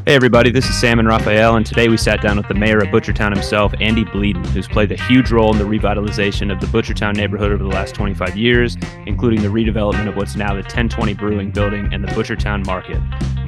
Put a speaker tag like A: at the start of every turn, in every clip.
A: Hey everybody, this is Sam and Raphael, and today we sat down with the mayor of Butchertown himself, Andy Blieden, who's played a huge role in the revitalization of the Butchertown neighborhood over the last 25 years, including the redevelopment of what's now the 1020 Brewing Building and the Butchertown Market.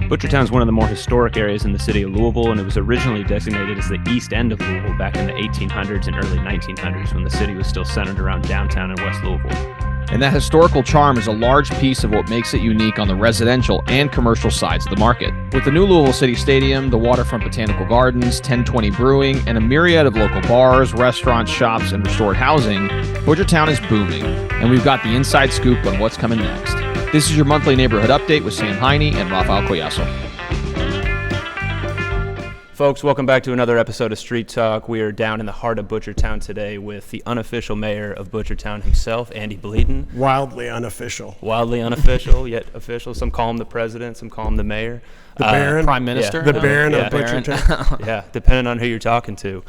A: Butchertown is one of the more historic areas in the city of Louisville, and it was originally designated as the east end of Louisville back in the 1800s and early 1900s when the city was still centered around downtown and West Louisville.
B: And that historical charm is a large piece of what makes it unique on the residential and commercial sides of the market. With the new Louisville City Stadium, the waterfront botanical gardens, 1020 Brewing, and a myriad of local bars, restaurants, shops, and restored housing, Butchertown is booming, and we've got the inside scoop on what's coming next. This is your monthly neighborhood update with Sam Heine and Rafael Collazo.
A: Folks, welcome back to another episode of Street Talk. We are down in the heart of Butchertown today with the unofficial mayor of Butchertown himself, Andy Blieden.
C: Wildly unofficial.
A: Wildly unofficial, yet official. Some call him the president, some call him the mayor.
C: The Baron.
B: Prime Minister.
C: The Baron of Butchertown.
A: Yeah, depending on who you're talking to.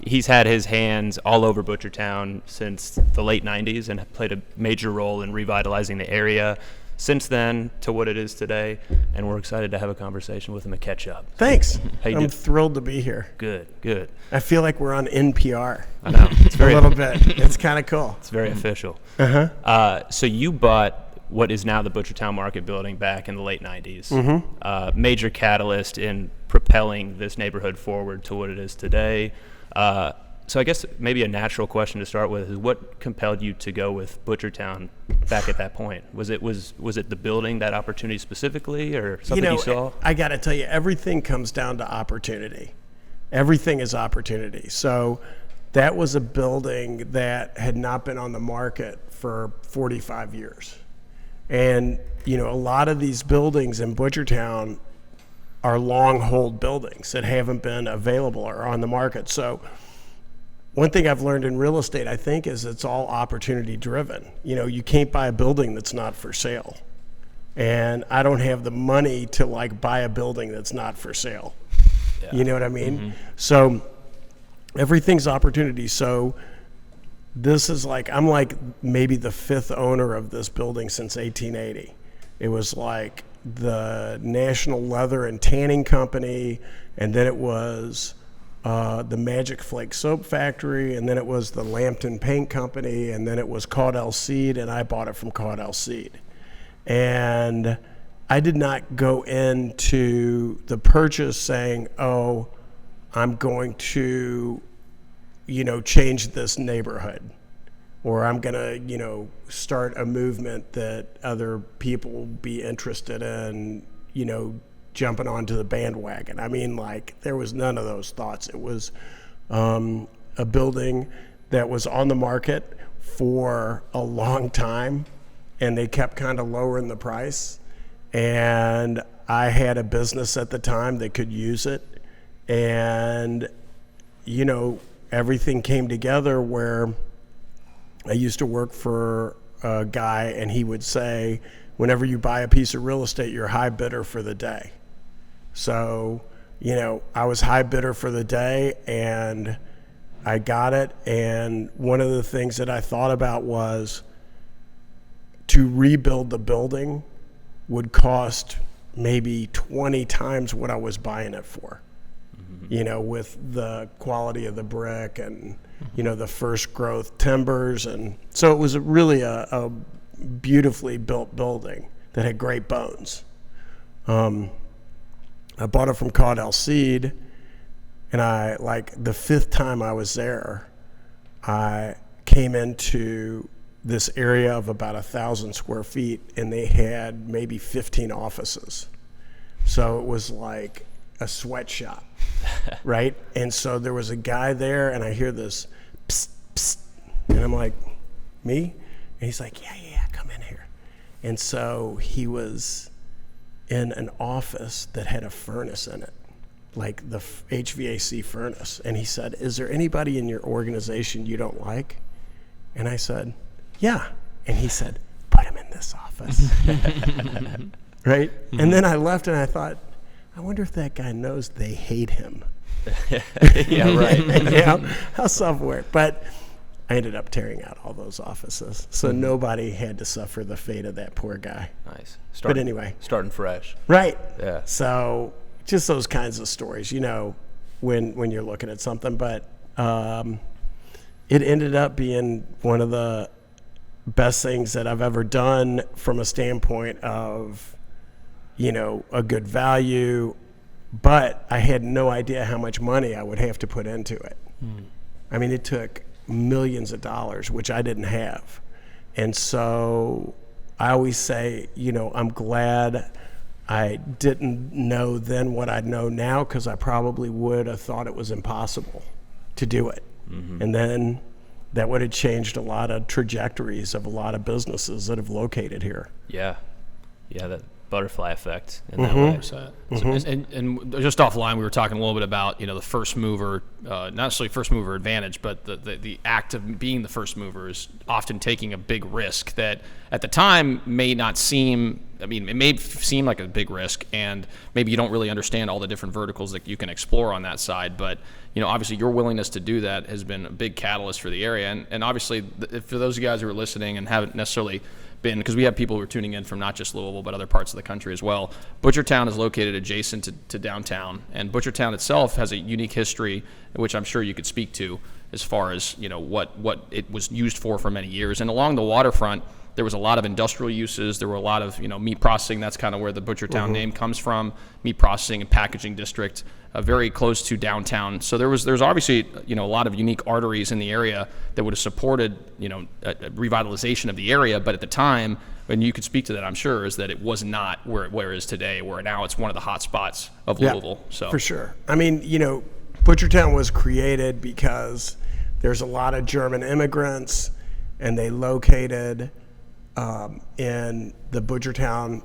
A: He's had his hands all over Butchertown since the late 90s and played a major role in revitalizing the area since then to what it is today, and we're excited to have a conversation with him and catch up.
C: Thanks.
A: How you
C: I'm
A: doing?
C: Thrilled to be here.
A: Good.
C: I feel like we're on NPR.
A: I know. It's
C: A little bit. It's kind of cool.
A: It's very official.
C: Uh-huh.
A: So you bought what is now the Butchertown Market building back in the late 90s.
C: Mm-hmm.
A: Major catalyst in propelling this neighborhood forward to what it is today. So I guess maybe a natural question to start with is what compelled you to go with Butchertown back at that point? Was it the building, that opportunity specifically, or something you saw?
C: I got to tell you, everything comes down to opportunity. Everything is opportunity. So that was a building that had not been on the market for 45 years. And, a lot of these buildings in Butchertown are long hold buildings that haven't been available or on the market. So one thing I've learned in real estate, I think, is it's all opportunity driven. You can't buy a building that's not for sale. And I don't have the money to buy a building that's not for sale. Yeah. You know what I mean? Mm-hmm. So everything's opportunity. So this is I'm maybe the fifth owner of this building since 1880. It was the National Leather and Tanning Company, and then it was the Magic Flake Soap Factory, and then it was the Lambton Paint Company, and then it was Caudell Seed, and I bought it from Caudell Seed. And I did not go into the purchase saying, oh, I'm going to, change this neighborhood, or I'm going to, start a movement that other people will be interested in, jumping onto the bandwagon. I mean, there was none of those thoughts. It was a building that was on the market for a long time, and they kept kind of lowering the price. And I had a business at the time that could use it. And, everything came together where I used to work for a guy, and he would say, whenever you buy a piece of real estate, you're high bidder for the day. So, I was high bidder for the day, and I got it. And one of the things that I thought about was to rebuild the building would cost maybe 20 times what I was buying it for, with the quality of the brick and, the first growth timbers. And so it was really a beautifully built building that had great bones. I bought it from Caudell Seed, and the fifth time I was there, I came into this area of about 1,000 square feet, and they had maybe 15 offices. So it was like a sweatshop, right? And so there was a guy there, and I hear this psst, psst, and I'm like, me? And he's like, yeah, come in here. And so he was in an office that had a furnace in it, like the HVAC furnace. And he said, is there anybody in your organization you don't like? And I said, yeah. And he said, put him in this office. Right? Mm-hmm. And then I left, and I thought, I wonder if that guy knows they hate him.
A: Yeah, right.
C: How self-aware. But I ended up tearing out all those offices, so nobody had to suffer the fate of that poor guy.
A: Nice.
C: But anyway.
A: Starting fresh.
C: Right.
A: Yeah.
C: So, just those kinds of stories, when you're looking at something. But it ended up being one of the best things that I've ever done from a standpoint of, a good value. But I had no idea how much money I would have to put into it. I mean, it took millions of dollars, which I didn't have. And so I always say, I'm glad I didn't know then what I know now, because I probably would have thought it was impossible to do it. And then that would have changed a lot of trajectories of a lot of businesses that have located here.
A: Yeah, that butterfly effect in that way.
B: So, and just offline, we were talking a little bit about the first mover, not necessarily first mover advantage, but the act of being the first mover is often taking a big risk that at the time may not seem. I mean, it may seem like a big risk, and maybe you don't really understand all the different verticals that you can explore on that side. But obviously, your willingness to do that has been a big catalyst for the area, and obviously, for those of you guys who are listening and haven't necessarily been, because we have people who are tuning in from not just Louisville but other parts of the country as well. Butchertown is located adjacent to downtown, and Butchertown itself has a unique history, which I'm sure you could speak to, as far as what it was used for many years. And along the waterfront, there was a lot of industrial uses. There were a lot of meat processing. That's kind of where the Butchertown name comes from. Meat processing and packaging district, very close to downtown. So there's obviously a lot of unique arteries in the area that would have supported a revitalization of the area. But at the time, and you could speak to that, I'm sure, is that it was not where it is today. Where now it's one of the hot spots of Louisville. So
C: for sure. I mean, Butchertown was created because there's a lot of German immigrants, and they located in the Butchertown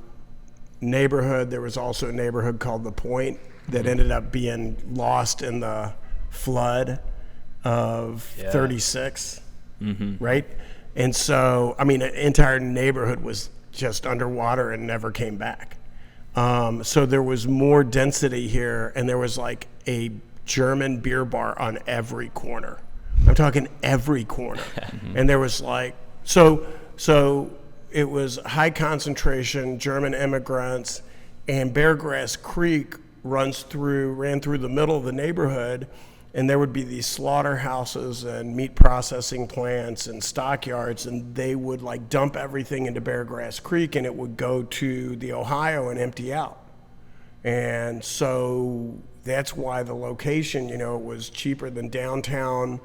C: neighborhood. There was also a neighborhood called The Point that ended up being lost in the flood of 36, right? And so, I mean, an entire neighborhood was just underwater and never came back. So there was more density here, and there was like a German beer bar on every corner. I'm talking every corner. And there was like, so it was high concentration German immigrants, and Beargrass Creek ran through the middle of the neighborhood, and there would be these slaughterhouses and meat processing plants and stockyards, and they would like dump everything into Beargrass Creek, and it would go to the Ohio and empty out. And so that's why the location, it was cheaper than downtown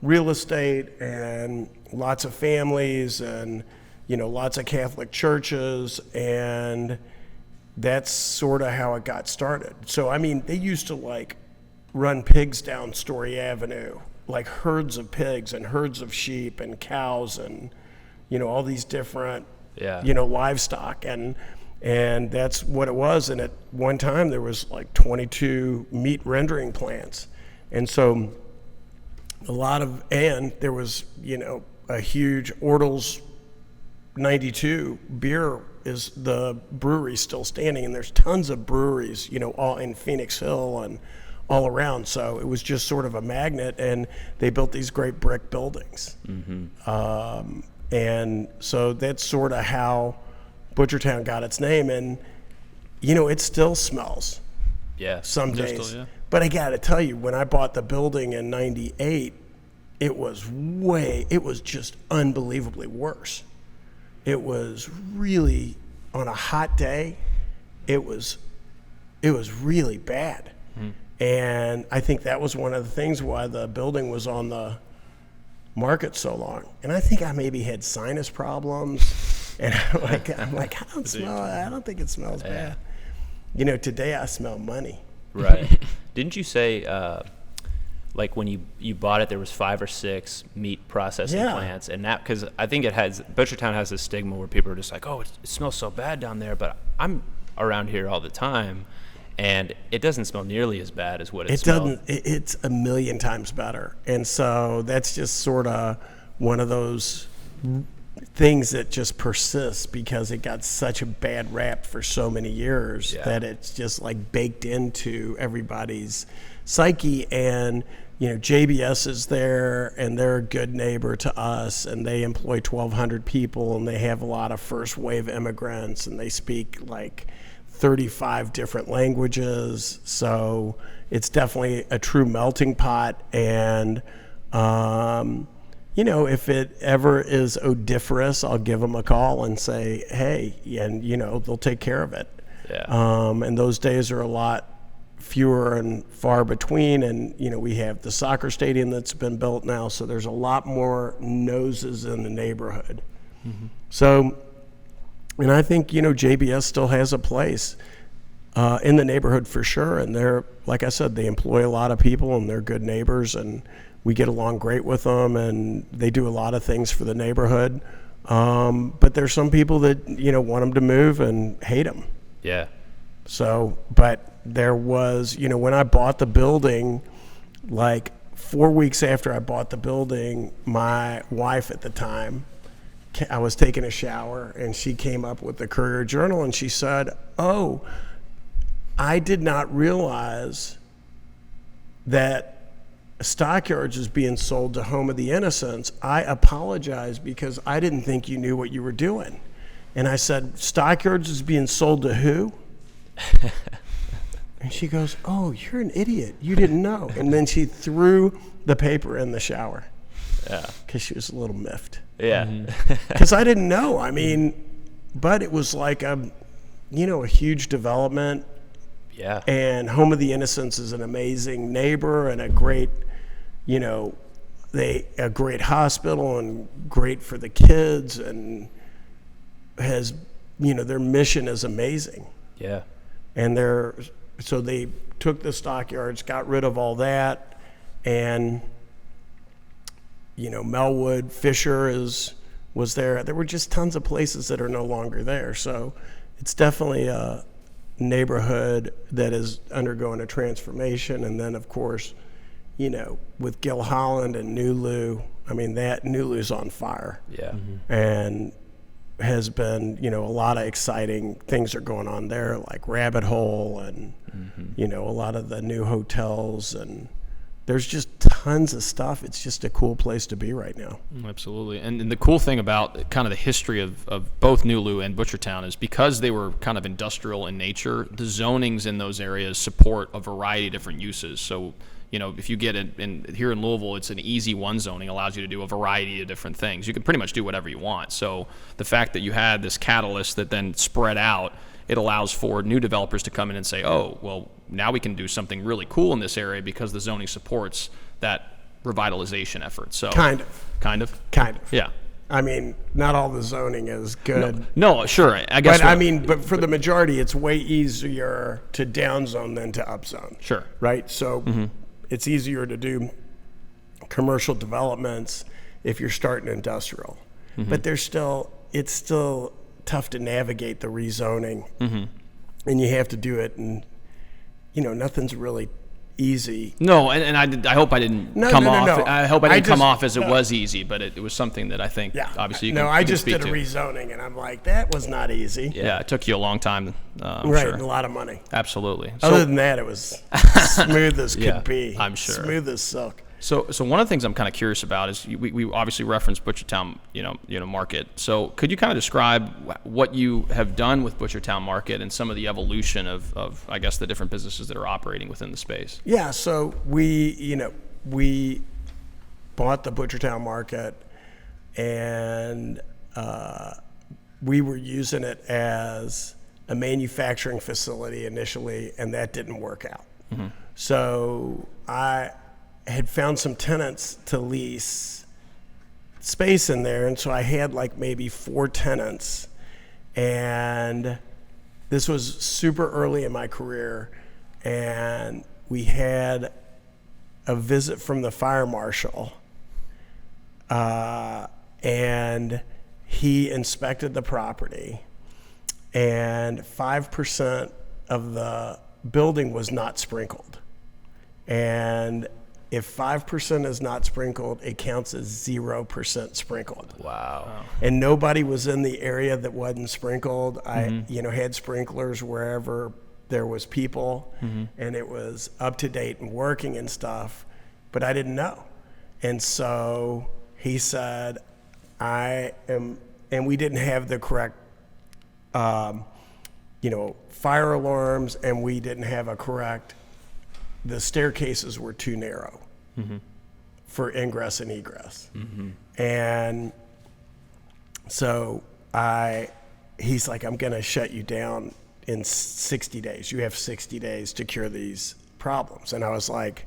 C: real estate, and lots of families, and lots of Catholic churches, and that's sort of how it got started. So I mean, they used to like run pigs down Story Avenue, like herds of pigs and herds of sheep and cows, and all these different livestock, and that's what it was. And at one time there was like 22 meat rendering plants, and so there was a huge Ortles 92 beer is the brewery still standing, and there's tons of breweries, all in Phoenix Hill and all around. So it was just sort of a magnet, and they built these great brick buildings. And so that's sort of how Butchertown got its name. And, it still smells.
A: Yeah.
C: Some days. But I got to tell you, when I bought the building in 98, it was just unbelievably worse. It was really, on a hot day, it was really bad. And I think that was one of the things why the building was on the market so long. And I think I maybe had sinus problems, and I'm like, I don't think it smells bad. Today I smell money.
A: Right. Didn't you say, like when you bought it, there was 5 or 6 meat processing plants, and that, because I think Butchertown has this stigma where people are just like, oh, it smells so bad down there, but I'm around here all the time, and it doesn't smell nearly as bad as what it smells.
C: It's a million times better, and so that's just sort of one of those things that just persists because it got such a bad rap for so many years that it's just like baked into everybody's psyche. And JBS is there, and they're a good neighbor to us, and they employ 1,200 people, and they have a lot of first wave immigrants, and they speak like 35 different languages. So it's definitely a true melting pot. And, if it ever is odoriferous, I'll give them a call and say, hey, and, they'll take care of it.
A: Yeah.
C: And those days are a lot fewer and far between. And, we have the soccer stadium that's been built now. So there's a lot more noses in the neighborhood. Mm-hmm. So, and I think, JBS still has a place in the neighborhood for sure. And they're, like I said, they employ a lot of people and they're good neighbors and we get along great with them and they do a lot of things for the neighborhood. But there's some people that, want them to move and hate them.
A: Yeah.
C: So, but there was, when I bought the building, like 4 weeks after I bought the building, my wife at the time, I was taking a shower and she came up with the Courier Journal and she said, oh, I did not realize that Stockyards is being sold to Home of the Innocents. I apologize because I didn't think you knew what you were doing. And I said, Stockyards is being sold to who? And she goes, oh, you're an idiot. You didn't know. And then she threw the paper in the shower.
A: Yeah.
C: Because she was a little miffed.
A: Yeah.
C: Because I didn't know. I mean, but it was like a huge development.
A: Yeah.
C: And Home of the Innocents is an amazing neighbor and a great, a great hospital and great for the kids and has, their mission is amazing.
A: Yeah.
C: And so they took the Stockyards, got rid of all that, and Melwood, Fisher was there. There were just tons of places that are no longer there. So it's definitely a neighborhood that is undergoing a transformation. And then, of course, with Gil Holland and Nulu, I mean, Nulu's on fire.
A: Yeah. Mm-hmm.
C: And has been, a lot of exciting things are going on there, like Rabbit Hole and, a lot of the new hotels, and there's just tons of stuff. It's just a cool place to be right now.
B: Absolutely. And the cool thing about kind of the history of both Nulu and Butchertown is because they were kind of industrial in nature, the zonings in those areas support a variety of different uses. So, if you get it here in Louisville, it's an easy one zoning, allows you to do a variety of different things. You can pretty much do whatever you want. So the fact that you had this catalyst that then spread out, it allows for new developers to come in and say, oh, well, now we can do something really cool in this area because the zoning supports that revitalization effort. So
C: Kind of.
B: Yeah.
C: I mean, not all the zoning is good.
B: No, sure. I guess.
C: But for the majority, it's way easier to downzone than to upzone.
B: Sure.
C: Right? So it's easier to do commercial developments if you're starting industrial. But it's still tough to navigate the rezoning. And you have to do it, and, nothing's really easy.
B: No, and I hope I didn't come off.
C: No.
B: I hope I didn't come off as it was easy, but it was something that I think obviously you can.
C: No, I
B: you can
C: just
B: speak
C: did a
B: to.
C: rezoning, and I'm like, that was not easy.
B: Yeah, it took you a long time. I'm
C: Right,
B: sure.
C: and a lot of money.
B: Absolutely.
C: Other than that, it was smooth as could be.
B: I'm sure.
C: Smooth as silk.
B: So one of the things I'm kind of curious about is we obviously referenced Butchertown, market. So could you kind of describe what you have done with Butchertown market and some of the evolution of I guess the different businesses that are operating within the space?
C: Yeah, so we bought the Butchertown market, and we were using it as a manufacturing facility initially, and that didn't work out. So I had found some tenants to lease space in there, and so I had like maybe 4 tenants, and this was super early in my career, and we had a visit from the fire marshal, and he inspected the property, and 5% of the building was not sprinkled, and if 5% is not sprinkled, it counts as 0% sprinkled.
A: Wow.
C: And nobody was in the area that wasn't sprinkled. I, had sprinklers wherever there was people, and it was up to date and working and stuff, but I didn't know. And so he said, and we didn't have the correct fire alarms, and we didn't have the staircases were too narrow for ingress and egress. And so he's like, I'm going to shut you down in 60 days. You have 60 days to cure these problems. And I was like,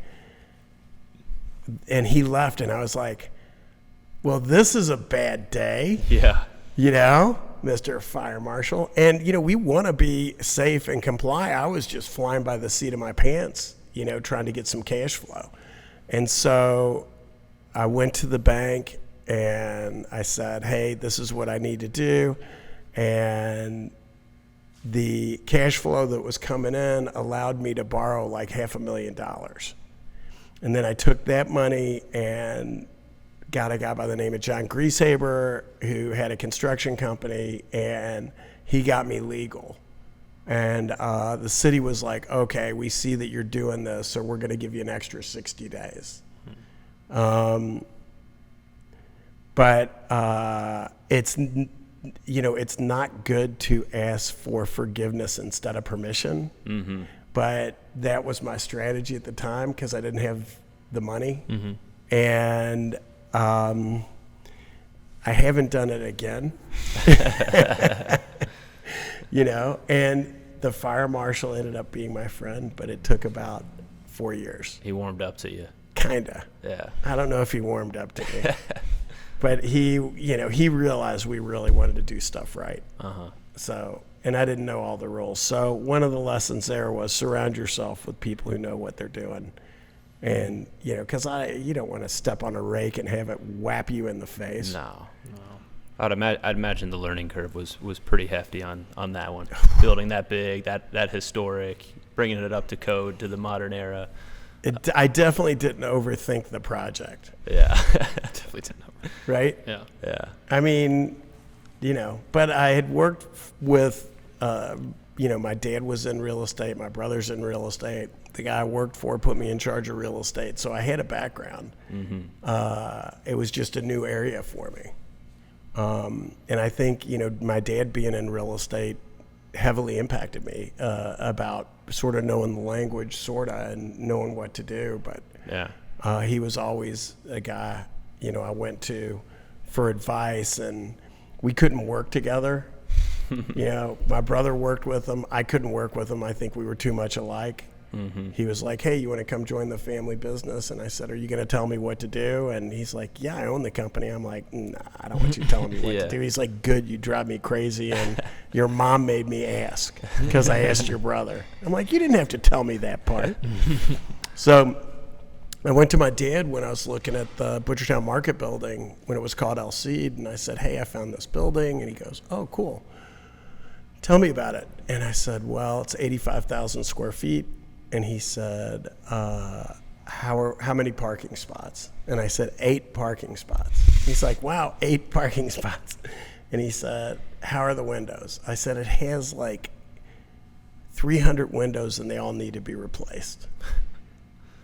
C: and he left, and I was like, well, this is a bad day.
A: Yeah.
C: Mr. Fire Marshal. And, we want to be safe and comply. I was just flying by the seat of my pants, trying to get some cash flow. And so I went to the bank and I said, hey, this is what I need to do. And the cash flow that was coming in allowed me to borrow like $500,000. And then I took that money and got a guy by the name of John Grieshaber, who had a construction company, and he got me legal. And the city was like, okay, we see that you're doing this, so we're going to give you an extra 60 days. But it's not good to ask for forgiveness instead of permission. But that was my strategy at the time because I didn't have the money. And I haven't done it again. And the fire marshal ended up being my friend, but it took about 4 years.
A: He warmed up to you.
C: Kinda.
A: Yeah.
C: I don't know if he warmed up to me. But he realized we really wanted to do stuff right. So, and I didn't know all the rules. So one of the lessons there was surround yourself with people who know what they're doing. And, because you don't want to step on a rake and have it whap you in the face.
A: No. I'd imagine the learning curve was pretty hefty on that one. Building that big, that historic, bringing it up to code to the modern era.
C: I definitely didn't overthink the project.
A: Yeah. Definitely didn't.
C: Right?
A: Yeah. Yeah.
C: I mean, but I had worked with, my dad was in real estate, my brother's in real estate. The guy I worked for put me in charge of real estate, so I had a background. It was just a new area for me. And I think, my dad being in real estate heavily impacted me about sort of knowing the language, and knowing what to do. But
A: yeah,
C: he was always a guy, I went to for advice, and we couldn't work together. My brother worked with him. I couldn't work with him. I think we were too much alike. He was like, hey, you want to come join the family business? And I said, are you going to tell me what to do? And he's like, yeah, I own the company. I'm like, nah, I don't want you telling me what to do. He's like, good, you drive me crazy. And your mom made me ask because I asked your brother. I'm like, you didn't have to tell me that part. So I went to my dad when I was looking at the Butchertown Market building when it was called El Cid. And I said, hey, I found this building. And he goes, oh, cool. Tell me about it. And I said, well, it's 85,000 square feet. And he said, how many parking spots? And I said, 8 parking spots. He's like, wow, 8 parking spots. And he said, how are the windows? I said, it has like 300 windows and they all need to be replaced.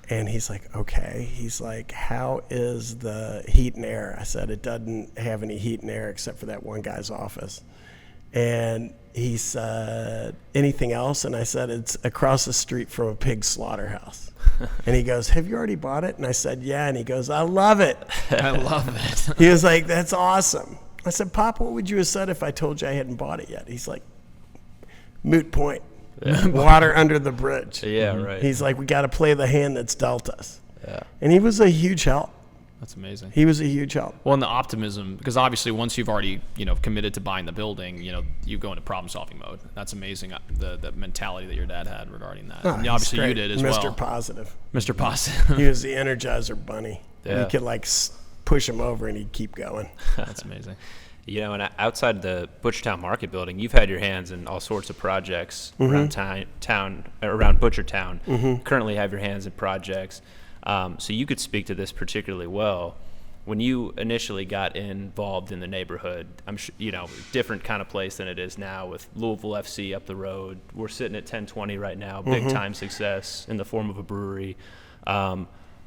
C: And he's like, okay. He's like, how is the heat and air? I said, it doesn't have any heat and air except for that one guy's office. And he said, anything else? And I said, it's across the street from a pig slaughterhouse. And he goes, have you already bought it? And I said, yeah. And he goes, I love it.
B: I love it.
C: He was like, that's awesome. I said, Pop, what would you have said if I told you I hadn't bought it yet? He's like, moot point. Yeah. Water under the bridge.
A: Yeah, right.
C: He's like, we got to play the hand that's dealt us.
A: Yeah.
C: And he was a huge help.
B: That's amazing.
C: He was a huge help.
B: Well, and the optimism, because obviously once you've already, committed to buying the building, you go into problem-solving mode. That's amazing, the mentality that your dad had regarding that.
C: Oh,
B: and obviously
C: great.
B: you did as
C: Mr.
B: well.
C: Positive.
B: Mr. Positive.
C: He was the Energizer Bunny.
A: Yeah.
C: You could push him over and he'd keep going.
B: That's amazing.
A: And outside the Butchertown Market building, you've had your hands in all sorts of projects around around Butchertown. Currently have your hands in projects. So you could speak to this particularly well. When you initially got involved in the neighborhood, I'm sure, different kind of place than it is now with Louisville FC up the road. We're sitting at 1020 right now, big time success in the form of a brewery.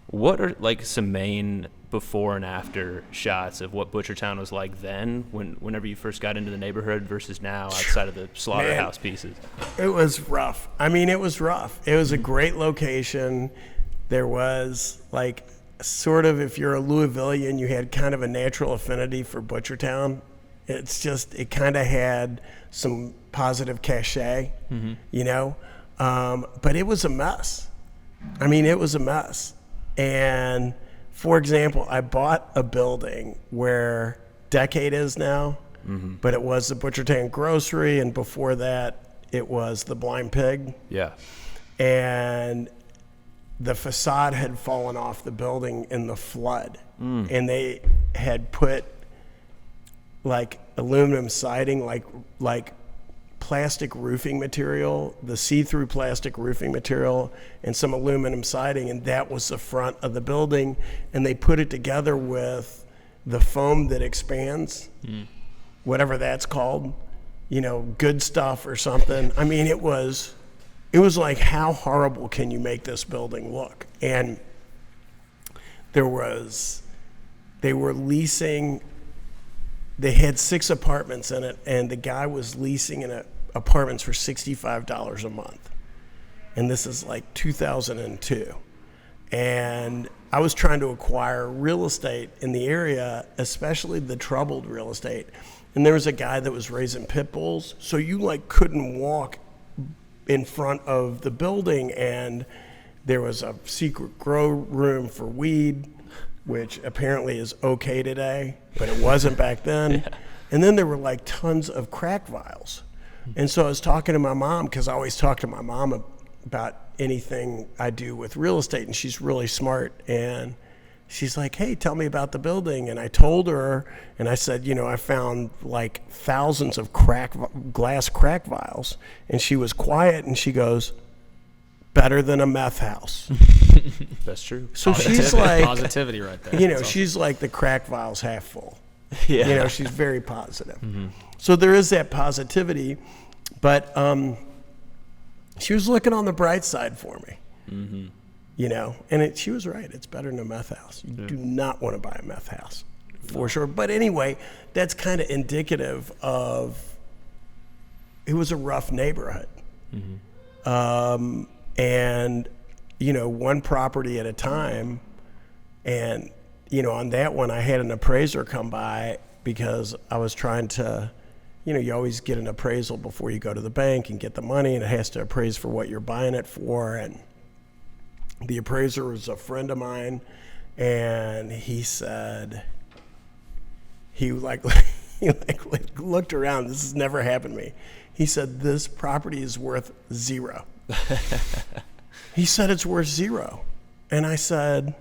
A: What are like some main before and after shots of what Butchertown was like then, whenever you first got into the neighborhood versus now, outside of the slaughterhouse pieces?
C: It was rough. I mean, it was rough. It was a great location. There was like sort of, if you're a Louisvillian, you had kind of a natural affinity for Butchertown. It's just, it kind of had some positive cachet, you know? But it was a mess. I mean, it was a mess. And for example, I bought a building where Decade is now, but it was the Butchertown Grocery, and before that, it was the Blind Pig.
A: Yeah.
C: And the facade had fallen off the building in the flood, and they had put like aluminum siding, like plastic roofing material, the see-through plastic roofing material, and some aluminum siding, and that was the front of the building. And they put it together with the foam that expands, whatever that's called, you know, Good Stuff or something. I mean, it was like, how horrible can you make this building look? And they were leasing. They had 6 apartments in it, and the guy was leasing apartments for $65 a month. And this is like 2002. And I was trying to acquire real estate in the area, especially the troubled real estate. And there was a guy that was raising pit bulls, so you like couldn't walk in front of the building, and there was a secret grow room for weed, which apparently is okay today, but it wasn't back then. Yeah. And then there were like tons of crack vials. And so I was talking to my mom, because I always talk to my mom about anything I do with real estate, and she's really smart. And she's like, hey, tell me about the building. And I told her, and I said, you know, I found like thousands of glass crack vials. And she was quiet, and she goes, better than a meth house.
A: That's true.
C: So she's like,
B: positivity right there.
C: You know, she's like the crack vial's half full.
A: Yeah.
C: You know, she's very positive. So there is that positivity, but she was looking on the bright side for me. You know, and she was right. It's better than a meth house. You do not want to buy a meth house, for sure. But anyway, that's kind of indicative of, it was a rough neighborhood. And, you know, one property at a time. And, you know, on that one, I had an appraiser come by, because I was trying to, you know, you always get an appraisal before you go to the bank and get the money, and it has to appraise for what you're buying it for. And the appraiser was a friend of mine, and he said, he looked around. This has never happened to me. He said, this property is worth $0. He said it's worth $0. And I said,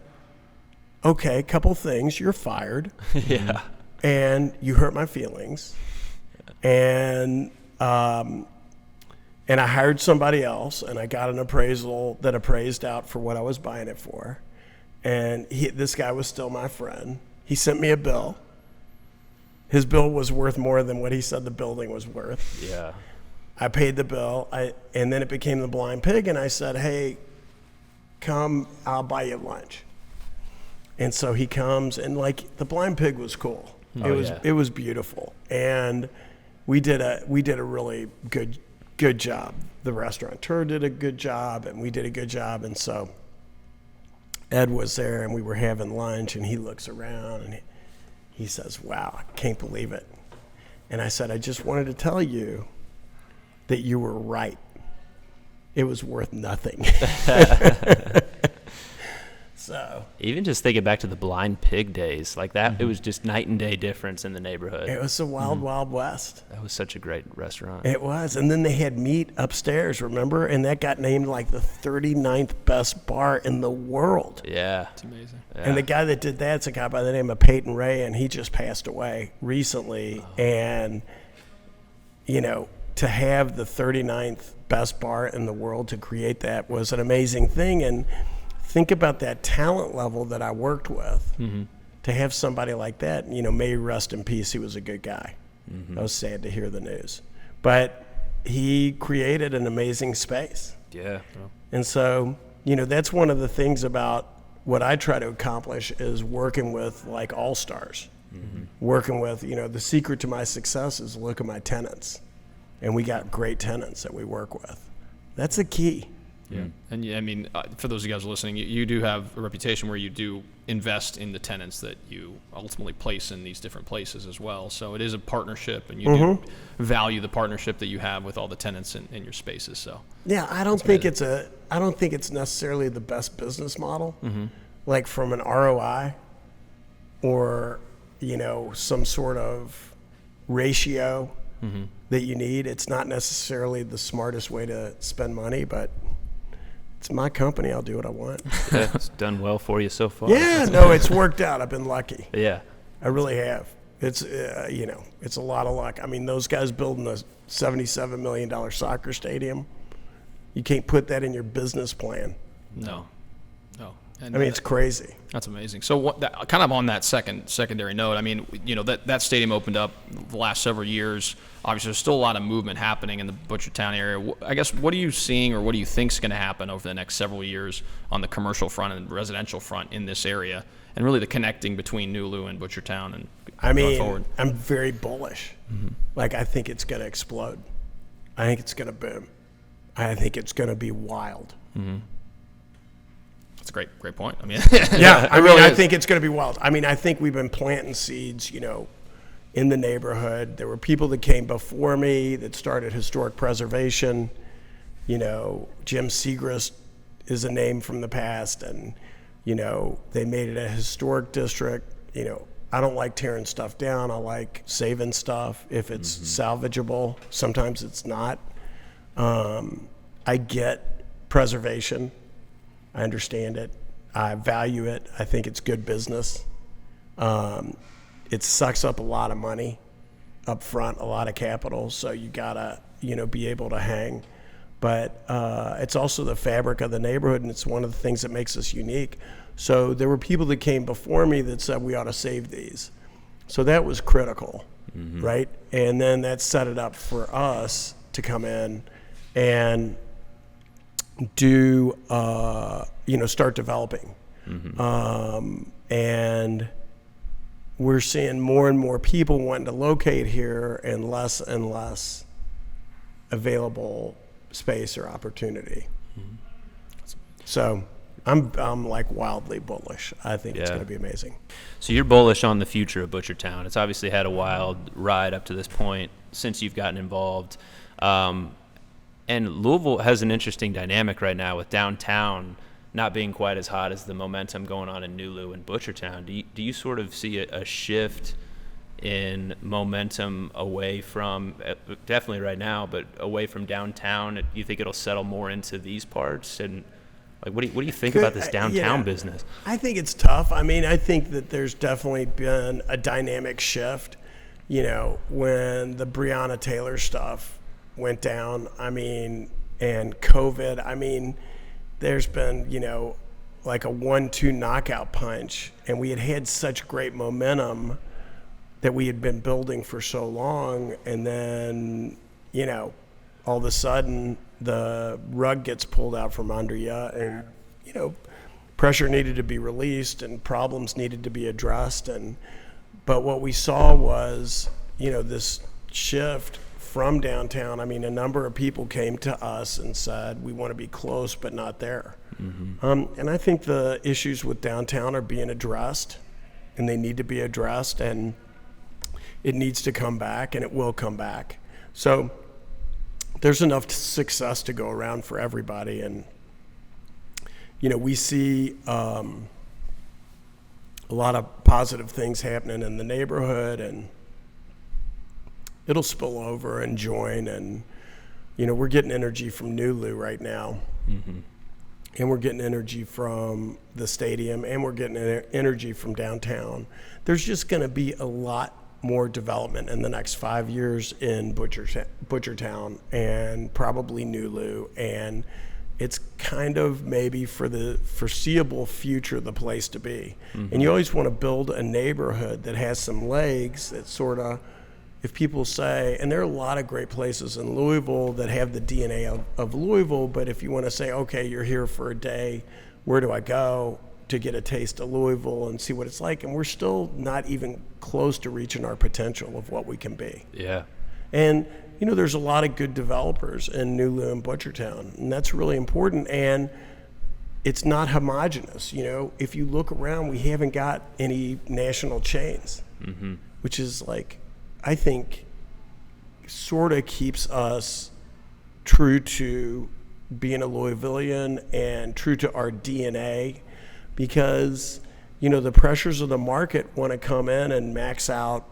C: okay, couple things. You're fired.
A: Yeah.
C: And you hurt my feelings. And I hired somebody else, and I got an appraisal that appraised out for what I was buying it for. And this guy was still my friend. He sent me a bill. His bill was worth more than what he said the building was worth.
A: Yeah.
C: I paid the bill, and then it became the Blind Pig, and I said, hey, come, I'll buy you lunch. And so he comes, and like, the Blind Pig was cool. It was beautiful. And we did a really good job. The restaurateur did a good job, and we did a good job. And so Ed was there, and we were having lunch, and he looks around, and he says, wow, I can't believe it. And I said, I just wanted to tell you that you were right. It was worth nothing. So
A: even just thinking back to the Blind Pig days, like that, it was just night and day difference in the neighborhood.
C: It was the wild west.
A: That was such a great restaurant.
C: It was. And then they had meat upstairs, remember? And that got named like the 39th best bar in the world.
A: Yeah.
B: It's amazing.
A: Yeah.
C: And the guy that did that's a guy by the name of Peyton Ray, and he just passed away recently. And, you know, to have the 39th best bar in the world, to create that, was an amazing thing. And think about that talent level that I worked with. To have somebody like that, you know, may he rest in peace. He was a good guy. I was sad to hear the news, but he created an amazing space.
A: Yeah.
C: And so, you know, that's one of the things about what I try to accomplish is working with like all-stars, working with, the secret to my success is look at my tenants. And we got great tenants that we work with. That's the key.
B: Yeah. And for those of you guys listening, you do have a reputation where you do invest in the tenants that you ultimately place in these different places as well. So it is a partnership, and you do value the partnership that you have with all the tenants in your spaces. So
C: yeah, I don't think it's necessarily the best business model, like from an ROI or, some sort of ratio that you need. It's not necessarily the smartest way to spend money, but it's my company. I'll do what I want.
A: Yeah, it's done well for you so far.
C: Yeah, no, it's worked out. I've been lucky.
A: Yeah.
C: I really have. It's, it's a lot of luck. I mean, those guys building a $77 million soccer stadium, you can't put that in your business plan.
B: No. And
C: it's crazy.
B: That's amazing. So kind of on that secondary note, that stadium opened up the last several years. Obviously, there's still a lot of movement happening in the Butchertown area. I guess, what are you seeing, or what do you think is going to happen over the next several years on the commercial front and residential front in this area, and really the connecting between Nulu and Butchertown and going forward?
C: I'm very bullish. Like, I think it's going to explode. I think it's going to boom. I think it's going to be wild.
B: That's a great point.
C: Yeah, I think it's going to be wild. I think we've been planting seeds, in the neighborhood. There were people that came before me that started historic preservation. Jim Segrist is a name from the past, and, they made it a historic district. I don't like tearing stuff down. I like saving stuff if it's salvageable. Sometimes it's not. I get preservation. I understand it. I value it. I think it's good business. It sucks up a lot of money up front, a lot of capital, so you gotta, be able to hang. But it's also the fabric of the neighborhood, and it's one of the things that makes us unique. So there were people that came before me that said we ought to save these. So that was critical, right? And then that set it up for us to come in and do, start developing. And we're seeing more and more people wanting to locate here and less available space or opportunity. So I'm like wildly bullish. I think it's going to be amazing.
A: So you're bullish on the future of Butchertown. It's obviously had a wild ride up to this point since you've gotten involved. And Louisville has an interesting dynamic right now with downtown not being quite as hot as the momentum going on in Nulu and Butchertown. Do you sort of see a shift in momentum away from, definitely right now, but away from downtown? Do you think it'll settle more into these parts? And what do you think about this downtown business?
C: I think it's tough. I think that there's definitely been a dynamic shift. When the Breonna Taylor stuff went down, and COVID, there's been, like a 1-2 knockout punch, and we had such great momentum that we had been building for so long, and then, all of a sudden the rug gets pulled out from under you, and, pressure needed to be released and problems needed to be addressed. But what we saw was, this shift from downtown. A number of people came to us and said, we want to be close, but not there. And I think the issues with downtown are being addressed, and they need to be addressed, and it needs to come back, and it will come back. So there's enough success to go around for everybody. And, we see a lot of positive things happening in the neighborhood, and it'll spill over and join. And, we're getting energy from Nulu right now. And we're getting energy from the stadium, and we're getting energy from downtown. There's just going to be a lot more development in the next 5 years in Butchertown and probably Nulu. And it's kind of maybe for the foreseeable future the place to be. And you always want to build a neighborhood that has some legs, that sort of, if people say, and there are a lot of great places in Louisville that have the DNA of Louisville, but if you want to say, okay, you're here for a day, where do I go? to get a taste of Louisville and see what it's like. And we're still not even close to reaching our potential of what we can be.
A: Yeah.
C: And, you know, there's a lot of good developers in New Lou and Butchertown, and that's really important. And it's not homogenous. You know, if you look around, we haven't got any national chains, which is like, I think, sort of keeps us true to being a Louisvillian and true to our DNA, because, you know, the pressures of the market want to come in and max out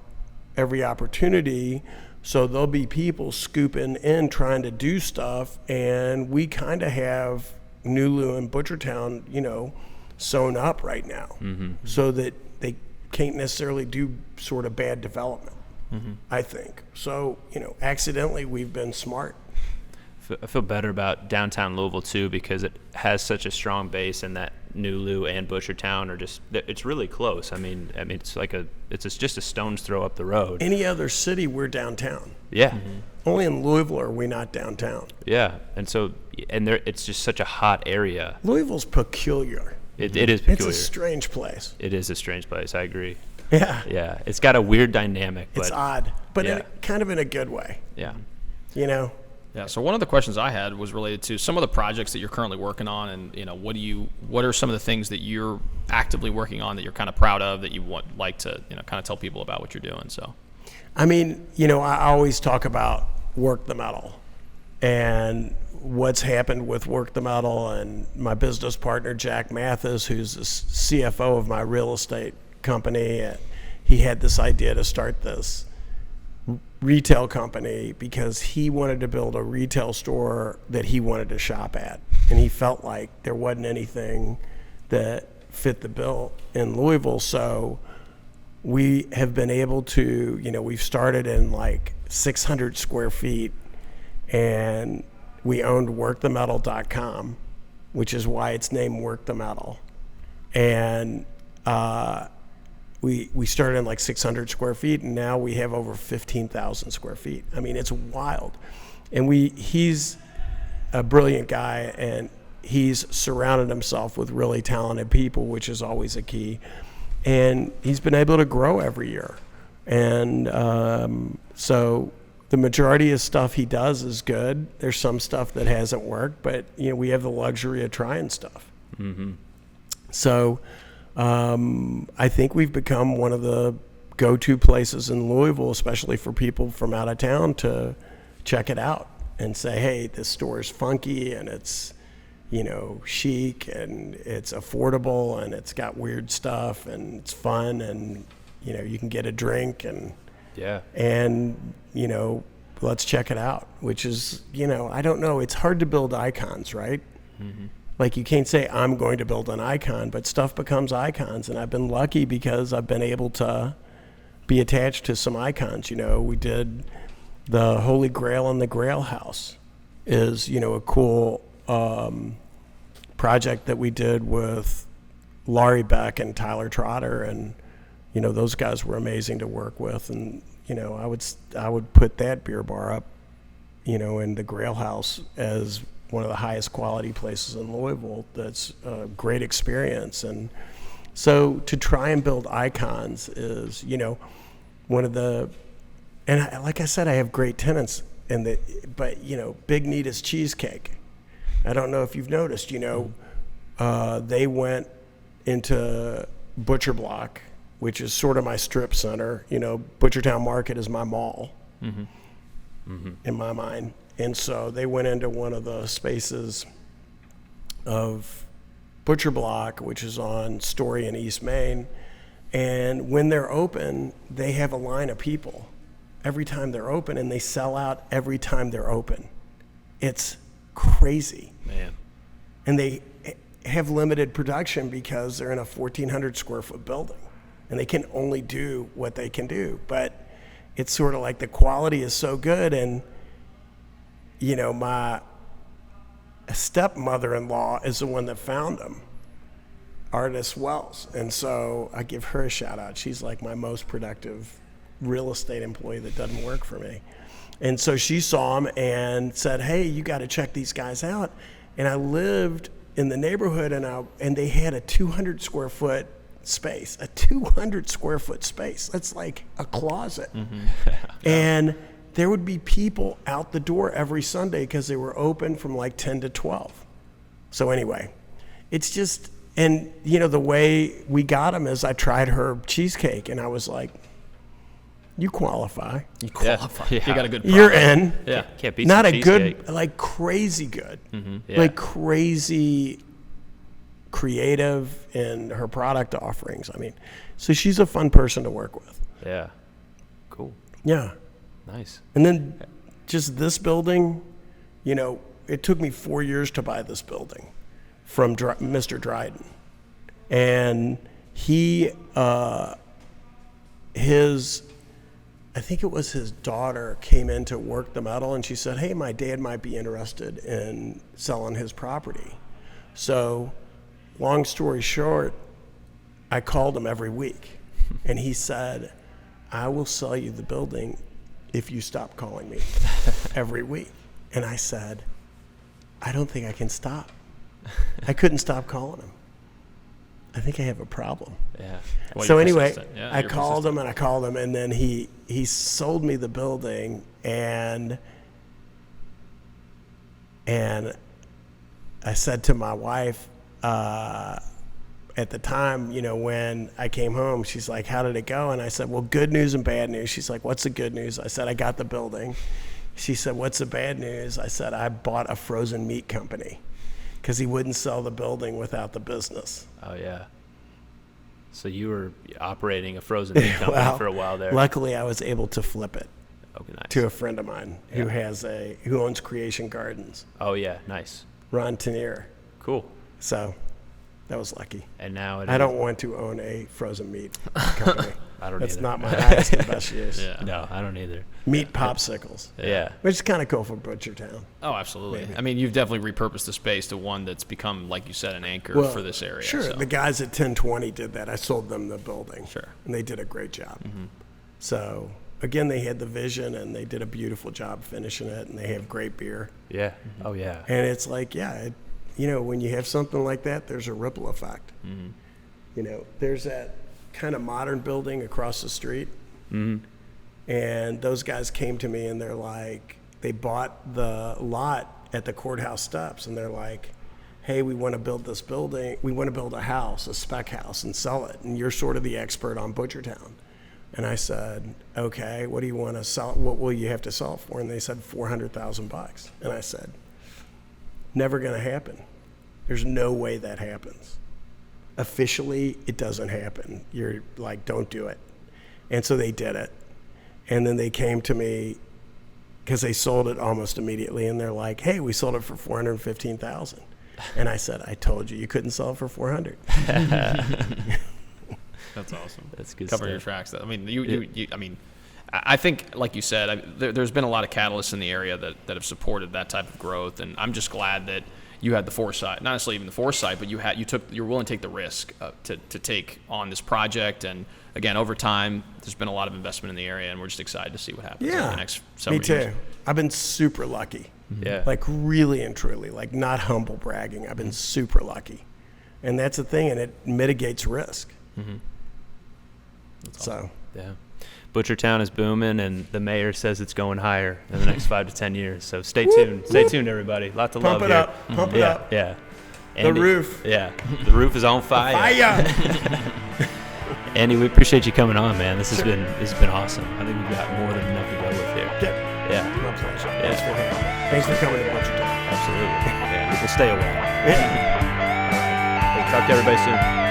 C: every opportunity. So there'll be people scooping in trying to do stuff, and we kind of have New Lou and Butchertown, you know, sewn up right now, so that they can't necessarily do sort of bad development, I think. So, you know, accidentally we've been smart.
A: I feel better about downtown Louisville too, because it has such a strong base, and that New Lou and Butchertown are just, it's really close. I mean it's like it's just a stone's throw up the road.
C: Any other city, we're downtown.
A: Yeah.
C: Only in Louisville are we not downtown.
A: Yeah. And so, and there, it's just such a hot area.
C: Louisville's peculiar.
A: It is peculiar.
C: It's a strange place.
A: It is a strange place. I agree.
C: Yeah.
A: Yeah. It's got a weird dynamic, but
C: It's odd, but
A: yeah.
C: kind of in a good way,
A: yeah.
C: you know?
B: Yeah. So one of the questions I had was related to some of the projects that you're currently working on, and, you know, what are some of the things that you're actively working on that you're kind of proud of, that you want like to, you know, kind of tell people about what you're doing. So,
C: I mean, you know, I always talk about Work the Metal and what's happened with Work the Metal, and my business partner, Jack Mathis, who's the CFO of my real estate company. And he had this idea to start this retail company because he wanted to build a retail store that he wanted to shop at, and he felt like there wasn't anything that fit the bill in Louisville. So we have been able to, you know, we've started in like 600 square feet, and we owned workthemetal.com, which is why it's named Work the Metal. And we started in like 600 square feet, and now we have over 15,000 square feet. I mean, it's wild. And he's a brilliant guy, and he's surrounded himself with really talented people, which is always a key. And he's been able to grow every year. And so the majority of stuff he does is good. There's some stuff that hasn't worked, but, you know, we have the luxury of trying stuff. So I think we've become one of the go-to places in Louisville, especially for people from out of town, to check it out and say, hey, this store is funky, and it's, you know, chic, and it's affordable, and it's got weird stuff, and it's fun, and, you know, you can get a drink, and
A: Yeah.
C: and, you know, let's check it out, which is, you know, I don't know, it's hard to build icons, right? Like, you can't say I'm going to build an icon, but stuff becomes icons, and I've been lucky because I've been able to be attached to some icons. You know, we did the Holy Grail in the Grail House is, you know, a cool project that we did with Laurie Beck and Tyler Trotter, and, you know, those guys were amazing to work with. And, you know, I would put that beer bar up, you know, in the Grail House as one of the highest quality places in Louisville. That's a great experience. And so to try and build icons is, you know, one of the, and like I said, I have great tenants but, you know, Big Nita's Cheesecake. I don't know if you've noticed, you know, they went into Butcher Block, which is sort of my strip center. You know, Butchertown Market is my mall in my mind. And so they went into one of the spaces of Butcher Block, which is on Story and East Main. And when they're open, they have a line of people every time they're open, and they sell out every time they're open. It's crazy.
A: Man.
C: And they have limited production because they're in a 1,400 square foot building, and they can only do what they can do. But it's sort of like the quality is so good. And, you know, my stepmother-in-law is the one that found them, Artist Wells. And so I give her a shout out. She's like my most productive real estate employee that doesn't work for me. And so she saw them and said, hey, you got to check these guys out. And I lived in the neighborhood, and they had a 200 square foot space, a 200 square foot space. That's like a closet. And there would be people out the door every Sunday because they were open from like 10 to 12. So anyway, it's just, and the way we got them is I tried her cheesecake and I was like, you qualify.
B: You qualify. Yeah. You got a good product.
C: You're in.
A: Yeah. Can't beat
C: Not
A: some
C: a
A: cheesecake.
C: good, like crazy good.
A: Yeah.
C: Like crazy creative in her product offerings. I mean, so she's a fun person to work with.
A: Yeah. Cool.
C: Yeah.
A: Nice.
C: And then just this building, it took me 4 years to buy this building from Mr. Dryden. And I think it was his daughter came in to work the metal, and she said, hey, my dad might be interested in selling his property. So long story short, I called him every week, and he said, I will sell you the building if you stop calling me every week. And I said, I don't think I can stop. I couldn't stop calling him. I think I have a problem.
A: Yeah.
B: Well,
C: So
B: you're
C: anyway,
B: persistent. Yeah,
C: I
B: you're
C: called him, and then he sold me the building, and I said to my wife at the time, when I came home, she's like, how did it go? And I said, well, good news and bad news. She's like, what's the good news? I said, I got the building. She said, what's the bad news? I said, I bought a frozen meat company because he wouldn't sell the building without the business.
A: Oh, yeah. So you were operating a frozen meat company for a while there.
C: Luckily, I was able to flip it
A: Okay, nice.
C: to a friend of mine who owns Creation Gardens,
A: Oh, yeah. Nice.
C: Ron Tenier.
A: Cool.
C: So that was lucky.
A: And now
C: I don't want to own a frozen meat company.
A: I don't
C: That's
A: either.
C: not my highest and best use.
B: Yeah.
A: No, I don't either.
C: Meat popsicles,
A: Yeah.
C: which is kind of cool for Butchertown.
B: Oh, absolutely.
C: Maybe.
B: I mean, you've definitely repurposed the space to one that's become, like you said, an anchor
C: Well,
B: for this area.
C: Sure,
B: so.
C: the guys at 1020 did that. I sold them the building.
B: Sure.
C: And they did a great job. So, again, they had the vision, and they did a beautiful job finishing it, and they have great beer.
A: Yeah. Oh, yeah.
C: And it's like, when you have something like that, there's a ripple effect. There's that kind of modern building across the street. And those guys came to me, and they're like, they bought the lot at the courthouse steps, and they're like, hey, we want to build this building. We want to build a house, a spec house, and sell it. And you're sort of the expert on Butchertown. And I said, okay, what do you want to sell? What will you have to sell it for? And they said $400,000. And I said, never going to happen. There's no way that happens. Officially, it doesn't happen. You're like, don't do it. And so they did it. And then they came to me because they sold it almost immediately. And they're like, hey, we sold it for $415,000. And I said, I told you couldn't sell it for $400.
B: That's awesome.
A: That's good
B: Cover
A: stuff.
B: your tracks. I mean, I think, like you said, there's been a lot of catalysts in the area that have supported that type of growth, and I'm just glad that you had the foresight, not necessarily even the foresight, but you're willing to take the risk to take on this project. And again, over time, there's been a lot of investment in the area, and we're just excited to see what happens over the next several
C: me too.
B: years.
C: I've been super lucky.
A: Yeah.
C: Like really and truly, like not humble bragging. I've been super lucky. And that's the thing, and it mitigates risk. So,
A: Yeah. Butchertown is booming, and the mayor says it's going higher in the next 5 to 10 years. So stay tuned. Stay tuned, everybody. Lot to love
C: pump it
A: here.
C: up, pump it
A: Yeah.
C: up.
A: Yeah.
C: The roof.
A: Yeah. The roof is on fire.
C: Fire!
A: Andy, we appreciate you coming on, man. This has been awesome. I think we've got more than enough to go with here. Yeah.
C: My pleasure.
A: Yeah.
C: Thanks for having me. Thanks for coming to Butchertown.
A: Absolutely. Yeah. We'll stay a while.
C: Yeah.
A: Hey, talk to everybody soon.